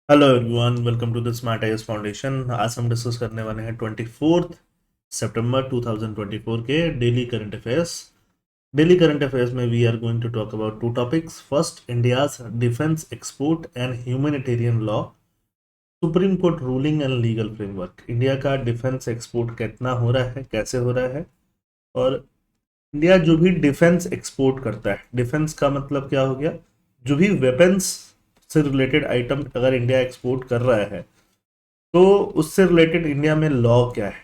Hello everyone, welcome to the smart IAS foundation. आज हम discuss करने वाले हैं 24 सितंबर 2024 के daily current affairs. Daily current affairs में we are going to talk about two topics. First, India's defence export and humanitarian law, Supreme Court ruling and legal framework. India का defence export कितना हो रहा है, कैसे हो रहा है, और इंडिया जो भी डिफेंस एक्सपोर्ट करता है, डिफेंस का मतलब क्या हो गया, जो भी वेपन्स से रिलेटेड आइटम अगर इंडिया एक्सपोर्ट कर रहा है तो उससे रिलेटेड इंडिया में लॉ क्या है।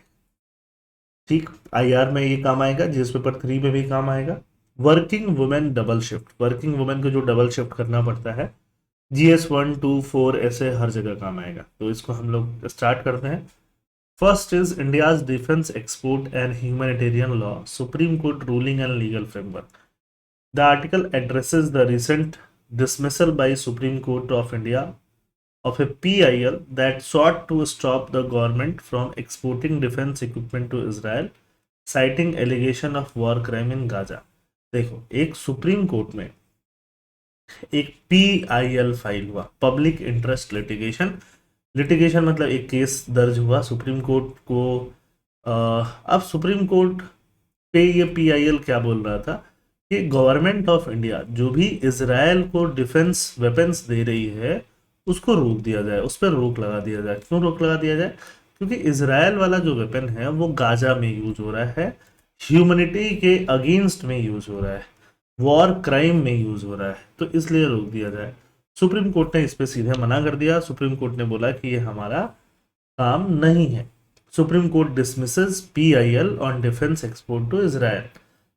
ठीक, आईआर में ये काम आएगा, जीएस पेपर 3 में भी काम आएगा। Working women double shift, working women को जो डबल शिफ्ट करना पड़ता है, GS 1, 2, 4 ऐसे हर जगह काम आएगा। तो इसको हम लोग स्टार्ट करते हैं। First is India's defence export and humanitarian law, Supreme Court ruling and legal framework. The article addresses the recent dismissal by Supreme Court of India of a PIL that sought to stop the government from exporting defense equipment to Israel, citing allegation of war crime in Gaza। देखो, एक supreme court में एक PIL file हुआ, public interest litigation. Litigation मतलब एक case दर्ज हुआ supreme court को। अब सुप्रीम कोर्ट पे ये PIL क्या बोल रहा था कि गवर्नमेंट ऑफ इंडिया जो भी इसराइल को डिफेंस वेपन्स दे रही है उसको रोक दिया जाए, उस पर रोक लगा दिया जाए। क्यों रोक लगा दिया जाए? क्योंकि इसराइल वाला जो वेपन है वो गाजा में यूज हो रहा है, ह्यूमनिटी के अगेंस्ट में यूज हो रहा है, वॉर क्राइम में यूज हो रहा है, तो इसलिए रोक दिया जाए। सुप्रीम कोर्ट ने इस पे सीधे मना कर दिया। सुप्रीम कोर्ट ने बोला कि ये हमारा काम नहीं है। Supreme court dismisses PIL on defence export to Israel.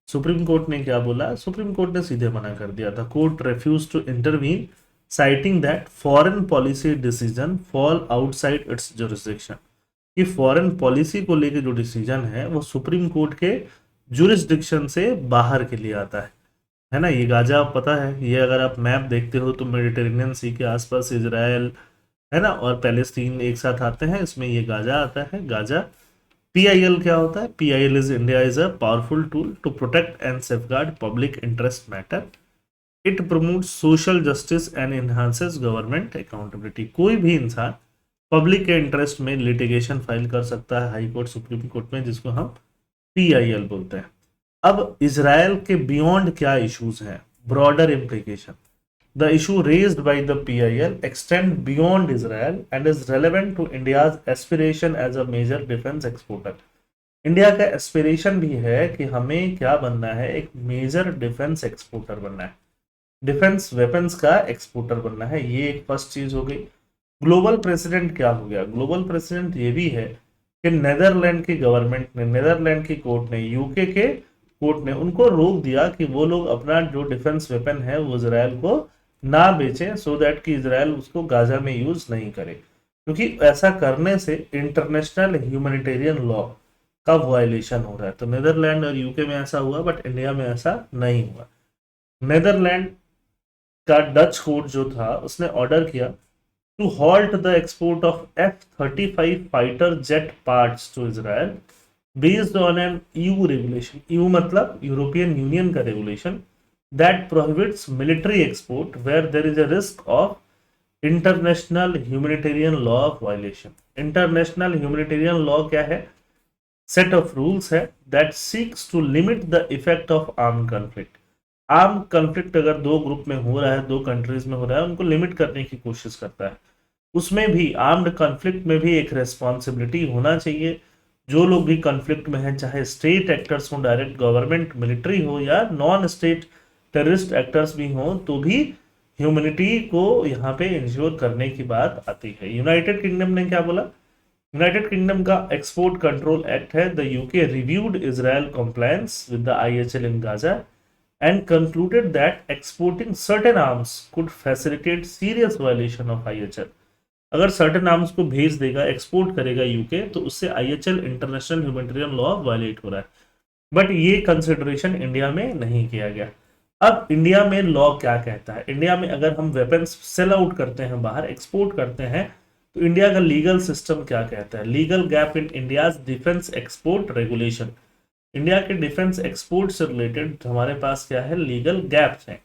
Supreme court ने क्या बोला? सुप्रीम कोर्ट ने सीधे मना कर दिया था। Court refuse to intervene, citing that foreign policy decision fall outside its jurisdiction. कि फॉरेन पॉलिसी को लेके जो डिसीजन है वो सुप्रीम कोर्ट के जुरिस्डिक्शन से बाहर के लिए आता है ना। ये गाजा पता है, ये अगर आप मैप देखते हो तो मेडिटेरेनियन सी के आसपास इजराइल है ना, और पैलेस्टीन एक साथ आते हैं, इसमें ये गाजा आता है। गाजा। PIL क्या होता है? PIL is India is a powerful tool to protect and safeguard public interest matter. It promote social justice and enhances government accountability. कोई भी इंसान पब्लिक के इंटरेस्ट में लिटिगेशन फाइल कर सकता है हाई कोर्ट, सुप्रीम कोर्ट में, जिसको हम PIL बोलते हैं। अब इसराइल के बियॉन्ड क्या इश्यूज हैं, broader implication. The issue raised by the PIL extend beyond Israel and is relevant to India's aspiration as a major defense exporter। India का एस्पिरेशन भी है कि हमें क्या बनना है, एक मेजर डिफेंस एक्सपोर्टर बनना है, डिफेंस वेपन्स का एक्सपोर्टर बनना है। ये एक फर्स्ट चीज हो गई। ग्लोबल प्रेसिडेंट क्या हो गया? ग्लोबल प्रेसिडेंट ये भी है कि नेदरलैंड की गवर्नमेंट ने, नेदरलैंड की कोर्ट ने, यूके के कोर्ट ने उनको रोक दिया कि वो लोग अपना जो डिफेंस वेपन है वो इसराइल को ना बेचें, सो दैट कि इसराइल उसको गाजा में यूज नहीं करे, क्योंकि ऐसा करने से इंटरनेशनल ह्यूमैनिटेरियन लॉ का वायलेशन हो रहा है। तो नेदरलैंड और यूके में ऐसा हुआ, बट इंडिया में ऐसा नहीं हुआ। नेदरलैंड का डच कोर्ट जो था उसने ऑर्डर किया to halt the export of F-35 fighter jet parts to Israel based on an EU regulation. EU मतलब यूरोपियन यूनियन का regulation that prohibits military export where there is a risk of international humanitarian law of violation. International humanitarian law क्या है? Set of rules है that seeks to limit the effect of armed conflict. Arm conflict अगर दो group में हो रहा है, दो कंट्रीज में हो रहा है, उनको लिमिट करने की कोशिश करता है। उसमें भी आर्म्ड कॉन्फ्लिक्ट में भी एक रेस्पॉन्सिबिलिटी होना चाहिए। जो लोग भी कॉन्फ्लिक्ट में हैं, चाहे स्टेट एक्टर्स हो, डायरेक्ट गवर्नमेंट मिलिट्री हो, या नॉन स्टेट टेररिस्ट एक्टर्स भी हों, तो भी ह्यूमनिटी को यहाँ पे इंश्योर करने की बात आती है। यूनाइटेड किंगडम ने क्या बोला? यूनाइटेड किंगडम का एक्सपोर्ट कंट्रोल एक्ट है, the UK reviewed Israel compliance with the IHL in Gaza and concluded that exporting certain arms could facilitate serious violation of IHL। अगर सर्टेन आर्म्स को भेज देगा, export करेगा यूके, तो उससे IHL international humanitarian law violate हो रहा है। बट ये कंसिडरेशन इंडिया में नहीं किया गया। अब इंडिया में लॉ क्या कहता है? इंडिया में अगर हम वेपन्स सेल आउट करते हैं, बाहर एक्सपोर्ट करते हैं, तो इंडिया का लीगल सिस्टम क्या कहता है? Legal gap in India's defence export regulation. India के डिफेंस एक्सपोर्ट से रिलेटेड हमारे पास क्या है? लीगल गैप्स हैं।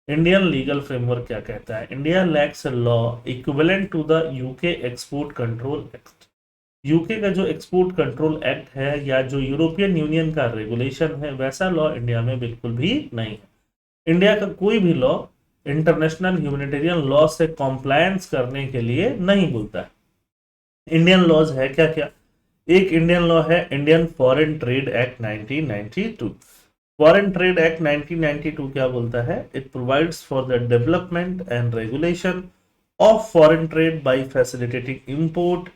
इंडियन लीगल फ्रेमवर्क क्या कहता है? India lacks a law equivalent to the UK export control act. UK का जो एक्सपोर्ट कंट्रोल एक्ट है या जो यूरोपियन यूनियन का रेगुलेशन है, वैसा लॉ इंडिया में बिल्कुल भी नहीं है। इंडिया का कोई भी लॉ इंटरनेशनल ह्यूमैनिटेरियन लॉ से कॉम्प्लायंस करने के लिए नहीं बोलता है। इंडियन लॉज है क्या क्या? एक इंडियन लॉ है Indian foreign trade act 1992। Foreign trade act 1992 क्या बोलता है? It provides for the development and regulation of foreign trade by facilitating import,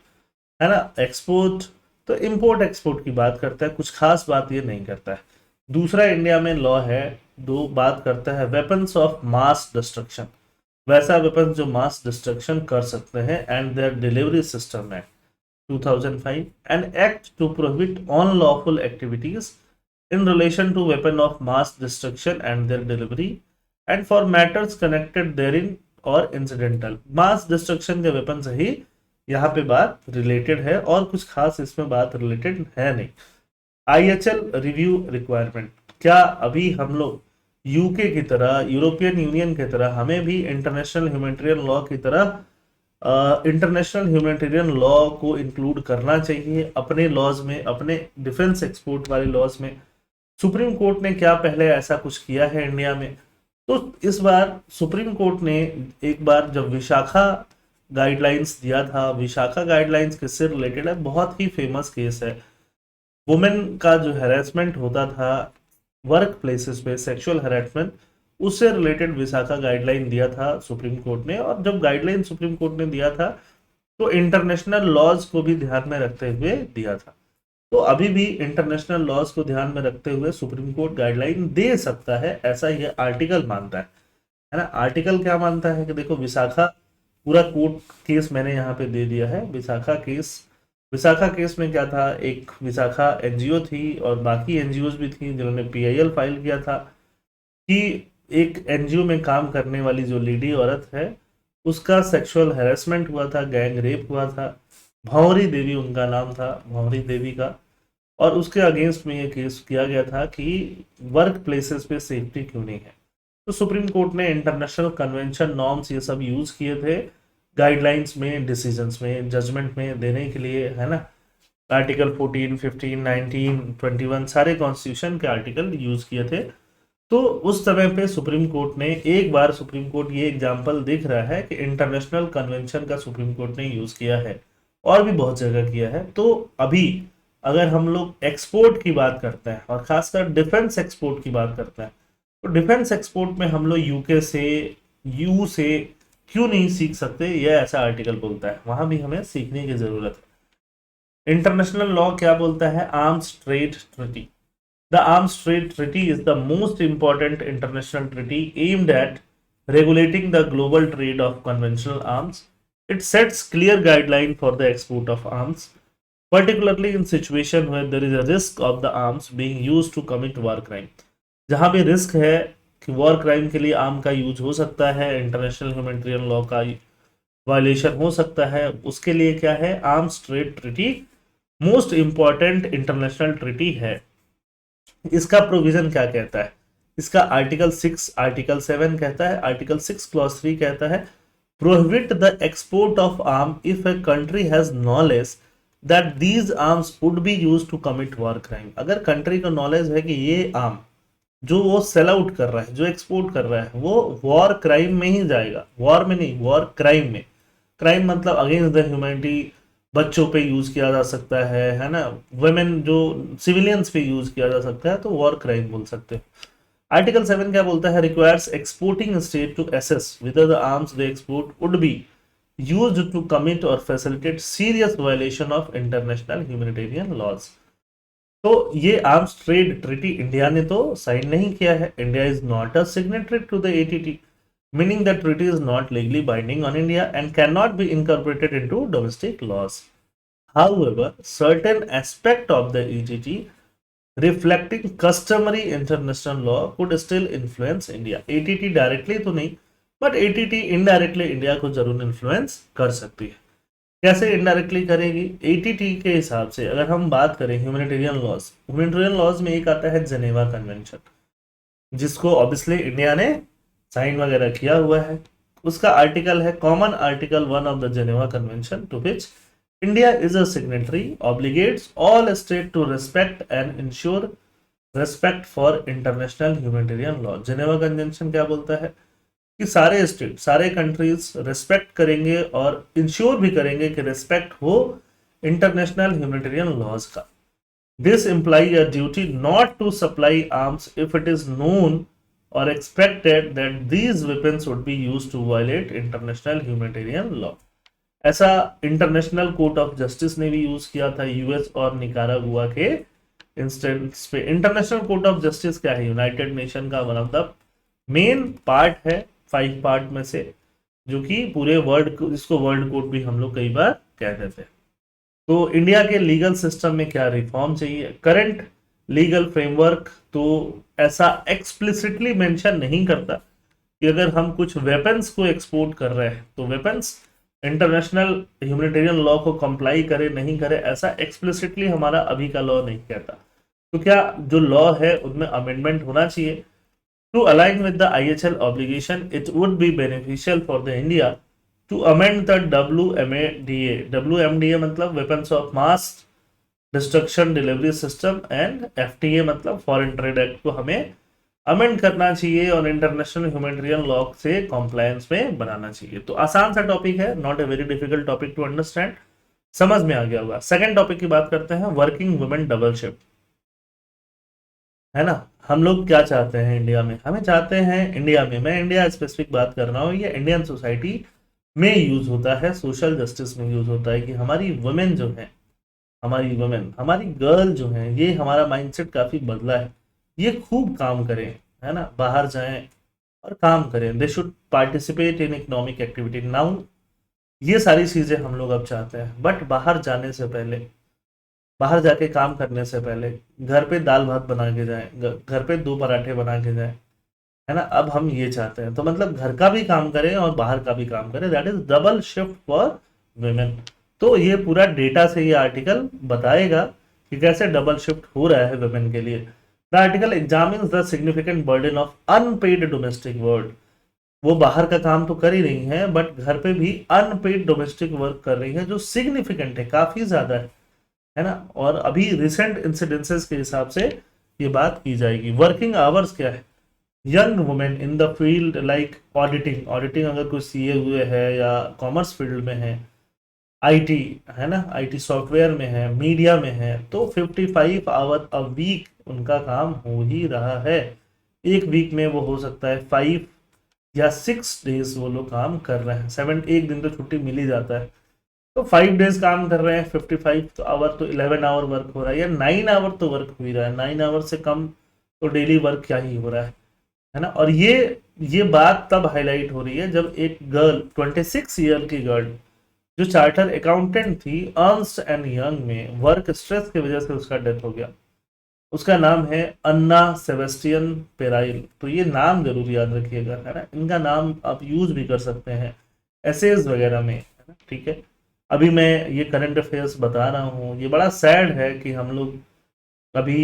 है ना, एक्सपोर्ट। तो इंपोर्ट एक्सपोर्ट की बात करता है, कुछ खास बात ये नहीं करता है। दूसरा इंडिया में लॉ है, दो बात करता है वेपन्स ऑफ मास डिस्ट्रक्शन, वैसा वेपन जो मास डिस्ट्रक्शन कर सकते हैं, and their delivery system act 2005, an act to prohibit unlawful activities in relation to weapon of mass destruction and their delivery and for matters connected therein और incidental। mass destruction के weapon से ही यहाँ पे बात related है, और कुछ खास इसमें बात रिलेटेड है नहीं। IHL रिव्यू रिक्वायरमेंट, क्या अभी हम लोग यूके की तरह, यूरोपियन यूनियन की तरह, हमें भी इंटरनेशनल ह्यूमैनिटेरियन लॉ की तरह इंटरनेशनल ह्यूमैनिटेरियन लॉ को इंक्लूड करना चाहिए अपने लॉज में, अपने डिफेंस एक्सपोर्ट वाले लॉज में? सुप्रीम कोर्ट ने क्या पहले ऐसा कुछ किया है इंडिया में? तो इस बार सुप्रीम कोर्ट ने एक बार जब विशाखा गाइडलाइंस दिया था, विशाखा गाइडलाइंस किससे रिलेटेड है? बहुत ही फेमस केस है, वुमेन का जो हैरेसमेंट होता था वर्क प्लेसेस पे, सेक्सुअल हैरेसमेंट, उससे रिलेटेड विशाखा गाइडलाइन दिया था सुप्रीम कोर्ट ने। और जब गाइडलाइन सुप्रीम कोर्ट ने दिया था तो इंटरनेशनल लॉज को भी ध्यान में रखते हुए दिया था। तो अभी भी इंटरनेशनल लॉज को ध्यान में रखते हुए सुप्रीम कोर्ट गाइडलाइन दे सकता है, ऐसा ये आर्टिकल मानता है ना। आर्टिकल क्या मानता है कि देखो, विशाखा पूरा कोर्ट केस मैंने यहाँ पे दे दिया है। विशाखा केस में क्या था, एक विशाखा एनजीओ थी और बाकी एनजीओ भी थी जिन्होंने पीआईएल फाइल किया था कि एक एनजीओ में काम करने वाली जो लेडी औरत है उसका सेक्सुअल हैरेसमेंट हुआ था, गैंग रेप हुआ था। भंवरी देवी उनका नाम था, भंवरी देवी का। और उसके अगेंस्ट में ये केस किया गया था कि वर्क प्लेसेस पे सेफ्टी क्यों नहीं है। तो सुप्रीम कोर्ट ने इंटरनेशनल कन्वेंशन नॉर्म्स ये सब यूज किए थे गाइडलाइंस में, डिसीजंस में, जजमेंट में देने के लिए, है ना। आर्टिकल 14, 15, 19, 21 सारे कॉन्स्टिट्यूशन के आर्टिकल यूज किए थे। तो उस समय पे सुप्रीम कोर्ट ने एक बार, सुप्रीम कोर्ट ये एग्जाम्पल दिख रहा है कि इंटरनेशनल कन्वेंशन का सुप्रीम कोर्ट ने यूज किया है और भी बहुत जगह किया है। तो अभी अगर हम लोग एक्सपोर्ट की बात करते हैं और खासकर डिफेंस एक्सपोर्ट की बात करते हैं, तो डिफेंस एक्सपोर्ट में हम लोग यूके से, यू से क्यों नहीं सीख सकते, ये ऐसा आर्टिकल बोलता है। वहां भी हमें सीखने की जरूरत है। इंटरनेशनल लॉ क्या बोलता है? Arms trade treaty. The Arms Trade Treaty is the most important international treaty aimed at regulating the global trade of conventional arms. It sets clear guidelines for the export of arms, particularly in situation where there is a risk of the arms being used to commit war crime. जहाँ भी risk है कि war crime के लिए arm का use हो सकता है, इंटरनेशनल ह्यूमैनिटेरियन लॉ का वायलेशन हो सकता है, उसके लिए क्या है? Arms trade treaty most important international treaty है। इसका प्रोविजन क्या कहता है? इसका आर्टिकल 6, आर्टिकल 7 कहता है, आर्टिकल 6 क्लॉज 3 कहता है prohibit the export of arm if a country has knowledge that these arms would be used to commit war crime. अगर कंट्री को नॉलेज है कि ये आर्म जो वो सेल आउट कर रहा है, जो एक्सपोर्ट कर रहा है, वो वॉर क्राइम में ही जाएगा, वॉर में नहीं, वॉर क्राइम में। क्राइम मतलब अगेंस्ट द ह्यूमैनिटी, बच्चों पे यूज किया जा सकता है ना, वुमेन जो सिविलियंस पे यूज किया जा सकता है, तो वॉर क्राइम बोल सकते हैं। आर्टिकल 7 क्या बोलता है? Requires exporting state to assess whether the arms they export would be used to commit or facilitate serious violation of international humanitarian laws। तो ये आर्म्स ट्रेड ट्रीटी इंडिया ने तो साइन नहीं किया है। India is not a signatory to the ATT, meaning that treaty is not legally binding on India and cannot be incorporated into domestic laws. However, certain aspect of the ETT reflecting customary international law could still influence India. ATT directly तो नहीं, but ATT indirectly India को जरूर influence कर सकती है। कैसे indirectly करेगी? ATT के हिसाब से अगर हम बात करें ह्यूमैनिटेरियन लॉज में एक आता है जेनेवा कन्वेंशन, जिसको ऑब्वियसली इंडिया ने साइन वगैरह किया हुआ है। उसका आर्टिकल है common article 1 of the Geneva Convention to which India is a signatory obligates all state to respect and ensure respect for international humanitarian law. Geneva Convention क्या बोलता है कि सारे स्टेट, सारे कंट्रीज रिस्पेक्ट करेंगे और इंश्योर भी करेंगे कि रिस्पेक्ट हो इंटरनेशनल ह्यूमैनिटेरियन लॉज का। This imply a duty not to supply arms if it is known or expected that these weapons would be used to violate international humanitarian law। ऐसा international court of justice ने भी use किया था US और Nicaragua के instance पे। International court of justice क्या है? यूनाइटेड नेशन का one of the main part है, 5 पार्ट में से, जो कि पूरे वर्ल्ड को, जिसको वर्ल्ड कोर्ट भी हम लोग कई बार कह देते हैं। तो इंडिया के लीगल सिस्टम में क्या रिफॉर्म चाहिए? करंट लीगल फ्रेमवर्क तो ऐसा एक्सप्लिसिटली मेंशन नहीं करता कि अगर हम कुछ वेपन्स को एक्सपोर्ट कर रहे हैं तो वेपन्स इंटरनेशनल ह्यूमैनिटेरियन लॉ को कंप्लाई करे नहीं करे, ऐसा एक्सप्लिसिटली हमारा अभी का लॉ नहीं कहता। तो क्या जो लॉ है उनमें अमेंडमेंट होना चाहिए to align with the IHL obligation. It would be beneficial for the India to amend the WMDA। WMDA मतलब weapons of mass destruction delivery system and FTA मतलब फॉरेन ट्रेड एक्ट को हमें amend करना चाहिए और international humanitarian law से compliance में बनाना चाहिए। तो आसान सा टॉपिक है, not a very difficult topic to understand, समझ में आ गया होगा। सेकंड टॉपिक की बात करते हैं, वर्किंग वुमेन डबल शिफ्ट, है ना। हम लोग क्या चाहते हैं इंडिया में? हमें चाहते हैं इंडिया में, मैं इंडिया स्पेसिफिक बात कर रहा हूँ, ये इंडियन सोसाइटी में यूज होता है, सोशल जस्टिस में यूज होता है कि हमारी वुमेन जो है, हमारी वुमेन, हमारी गर्ल जो है, ये हमारा माइंडसेट काफी बदला है, ये खूब काम करें, है ना, बाहर जाएं और काम करें, they should participate in economic activity now. ये सारी चीजें हम लोग अब चाहते हैं, बट बाहर जाने से पहले, बाहर जाके काम करने से पहले घर पे दाल भात बना के जाएं, घर पे 2 पराठे बना के जाएं, है ना। अब हम ये चाहते हैं, तो मतलब घर का भी काम करें और बाहर का भी काम करें, that is double shift for women. तो ये पूरा डेटा से ये आर्टिकल बताएगा कि कैसे डबल शिफ्ट हो रहा है वुमेन के लिए। The article examines the significant burden of unpaired domestic work. वो बाहर का काम तो कर ही रही है, बट घर पे भी अनपेड डोमेस्टिक वर्क कर रही है, जो सिग्निफिकेंट है, काफी ज्यादा है ना। और अभी रिसेंट इंसिडेंसेस के हिसाब से ये बात की जाएगी। वर्किंग आवर्स क्या है? Young women in the field like auditing, auditing अगर कोई सीए हुए है या कॉमर्स फील्ड में है, आईटी, है ना, आईटी सॉफ्टवेयर में है, मीडिया में है, तो 55 आवर अ वीक उनका काम हो ही रहा है। एक वीक में वो हो सकता है 5 या 6 डेज वो लोग काम कर रहे हैं, 7 एक दिन तो छुट्टी मिल ही जाता है, तो 5 डेज काम कर रहे हैं, 55 तो आवर, तो 11 आवर वर्क हो रहा है, या 9 आवर तो वर्क हो ही रहा है, 9 आवर से कम तो डेली वर्क क्या ही हो रहा है ना। और ये बात तब हाईलाइट हो रही है जब एक गर्ल, 26 ईयर की गर्ल जो चार्टर अकाउंटेंट थी अर्न्स्ट एंड यंग में, वर्क स्ट्रेस की वजह से उसका डेथ हो गया। उसका नाम है अन्ना सेबेस्टियन पेराइल। तो ये नाम जरूर याद रखिएगा, है ना, इनका नाम आप यूज भी कर सकते हैं एसेज वगैरह में, है ना, ठीक है। अभी मैं ये करंट अफेयर्स बता रहा हूँ, ये बड़ा सैड है कि हम लोग अभी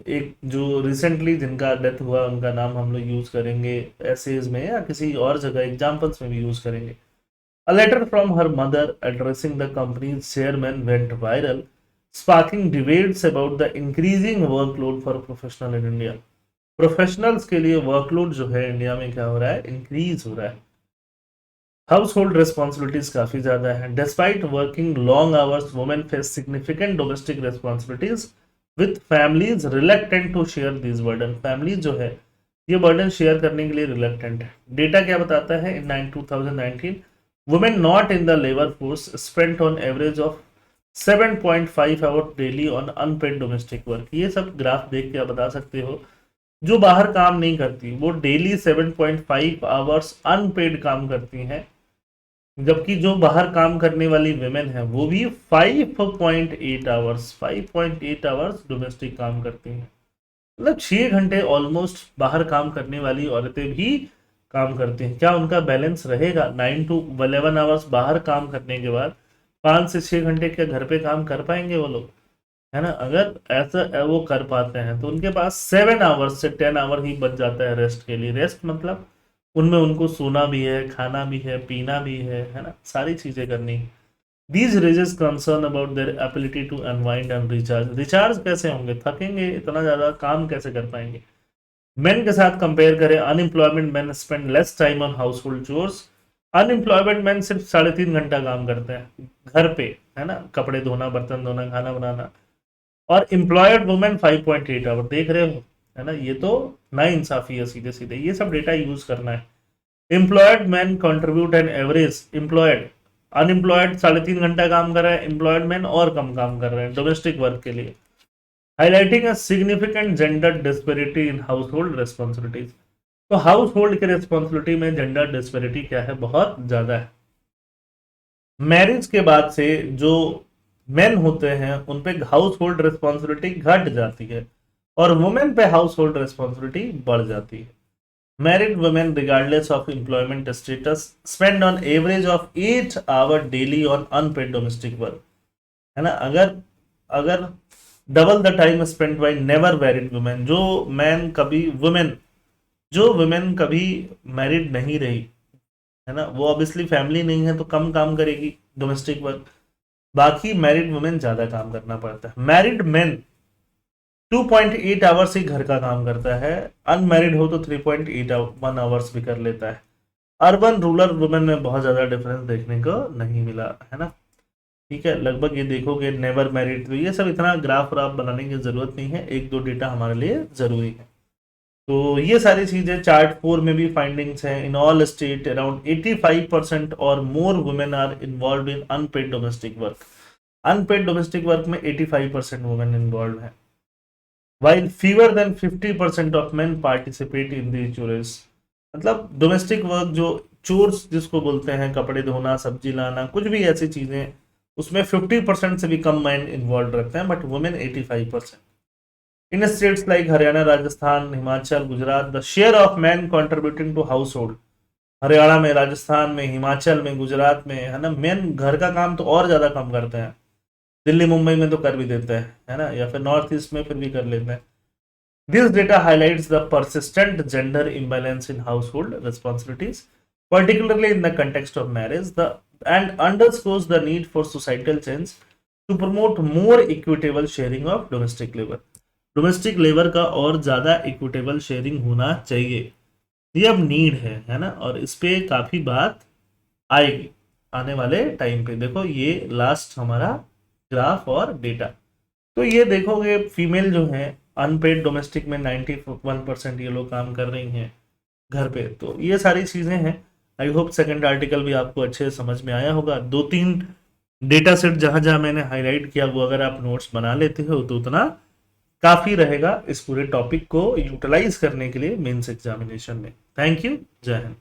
एक जो रिसेंटली जिनका डेथ हुआ उनका नाम हम लोग यूज करेंगे एसेज में या किसी और जगह एग्जाम्पल्स में भी यूज करेंगे। A letter from her mother addressing the company's chairman went viral, sparking debates about the increasing workload for professional in India। Professionals के लिए वर्कलोड जो है इंडिया में क्या हो रहा है? इंक्रीज हो रहा है। हाउस होल्ड रिस्पॉन्सिबिलिटीज काफी ज्यादा है। Despite working long hours, women face significant domestic responsibilities with families reluctant to share this burden. Families जो है ये बर्डन शेयर करने के लिए रिलेक्टेंट है। डेटा क्या बताता है? इन 2019 women not in the labor force spent on average of 7.5 hours daily on unpaid domestic work। ये सब ग्राफ देख के आप बता सकते हो, जो बाहर काम नहीं करती वो डेली 7.5 आवर्स अनपेड काम करती हैं, जबकि जो बाहर काम करने वाली विमेन है वो भी 5.8 आवर्स डोमेस्टिक काम करती हैं। मतलब 6 घंटे ऑलमोस्ट बाहर काम करने वाली औरतें भी काम करती हैं। क्या उनका बैलेंस रहेगा? 9 to 11 आवर्स बाहर काम करने के बाद 5 से 6 घंटे क्या घर पे काम कर पाएंगे वो लोग, है ना। अगर ऐसा वो कर पाते हैं तो उनके पास 7 आवर्स से 10 आवर ही बच जाता है रेस्ट के लिए। रेस्ट मतलब उनमें उनको सोना भी है, खाना भी है, पीना भी है ना, सारी चीजें करनी। These raises concern about their ability to unwind and recharge. Recharge कैसे होंगे, थकेंगे, इतना ज्यादा काम कैसे कर पाएंगे। मेन के साथ कंपेयर करें, unemployment man spend less time on house hold chores. Unemployment man सिर्फ 3.5 घंटा काम करते हैं घर पे, है ना, कपड़े धोना, बर्तन धोना, खाना बनाना। और एम्प्लॉयड वुमेन 5.8 आवर, देख रहे हो, है ना, ये तो ना इंसाफी है सीधे सीधे, ये सब डेटा यूज करना है। Employed man contribute an average, employed, unemployed 3.5 घंटा काम कर रहे हैं, एम्प्लॉयड मैन और कम काम कर रहे हैं डोमेस्टिक वर्क के लिए। Highlighting a significant gender disparity in house hold responsibilities. तो हाउस होल्ड की रिस्पॉन्सिबिलिटी में जेंडर डिस्पेरिटी क्या है, बहुत ज्यादा है। मैरिज के बाद से जो मेन होते हैं उन पे हाउस होल्ड रिस्पॉन्सिबिलिटी घट जाती है और वुमेन पे हाउस होल्ड रिस्पॉन्सिबिलिटी बढ़ जाती है। Married women regardless of employment status spend on average of 8 hour daily on unpaid domestic work, है ना। अगर अगर double the time spend by never married women, जो मैन कभी वुमेन, जो वुमेन कभी मैरिड नहीं रही, है ना, वो ऑब्वियसली फैमिली नहीं है तो कम काम करेगी डोमेस्टिक वर्क। बाकी मैरिड वुमेन ज्यादा काम करना पड़ता है। मैरिड मैन 2.8 आवर्स ही घर का काम करता है, अनमैरिड हो तो 3.81 आवर्स भी कर लेता है। अर्बन रूरल वुमेन में बहुत ज्यादा डिफरेंस देखने को नहीं मिला, है ना। ठीक है, लगभग ये देखोगे नेवर मैरिड, तो ये सब इतना ग्राफ व्राफ बनाने की जरूरत नहीं है, एक दो डेटा हमारे लिए जरूरी है। तो ये सारी चीजें चार्ट 4 में भी फाइंडिंग्स हैं। इन ऑल स्टेट अराउंड 85% और more women are involve in unpaid domestic work. Unpaid domestic work में 85% वुमेन इन्वॉल्व है, while fewer than 50% of men participate in these chores। मतलब डोमेस्टिक वर्क जो चोर्स जिसको बोलते हैं, कपड़े धोना, सब्जी लाना, कुछ भी ऐसी चीजें, उसमें 50% से भी कम मैन इन्वॉल्व रहते हैं, but women 85%। In states like Haryana, Rajasthan, Himachal, Gujarat, the share of man contributing to household, Haryana में, राजस्थान में, हिमाचल में, गुजरात में, है ना, मेन घर का काम तो और ज्यादा कम करते हैं। दिल्ली मुंबई में तो कर भी देते हैं, है ना, या फिर नॉर्थ ईस्ट में फिर भी कर लेते हैं। This data highlights the persistent gender imbalance in household responsibilities, particularly in the context of marriage, and underscores the need for societal change to promote more equitable sharing of domestic labor। Domestic labour का और ज्यादा equitable sharing होना चाहिए, ये अब need है ना, और इस पे काफी बात आएगी आने वाले टाइम पे। देखो ये लास्ट हमारा ग्राफ और डेटा, तो ये देखोगे फीमेल जो है अनपेड डोमेस्टिक में 91% ये लोग काम कर रही हैं घर पे। तो ये सारी चीजें हैं। आई होप सेकंड आर्टिकल भी आपको अच्छे से समझ में आया होगा। 2-3 डेटा सेट जहां जहां मैंने हाईलाइट किया वो अगर आप नोट्स बना लेते हो तो उतना काफी रहेगा इस पूरे टॉपिक को यूटिलाइज करने के लिए मेंस एग्जामिनेशन में। थैंक यू, जय हिंद।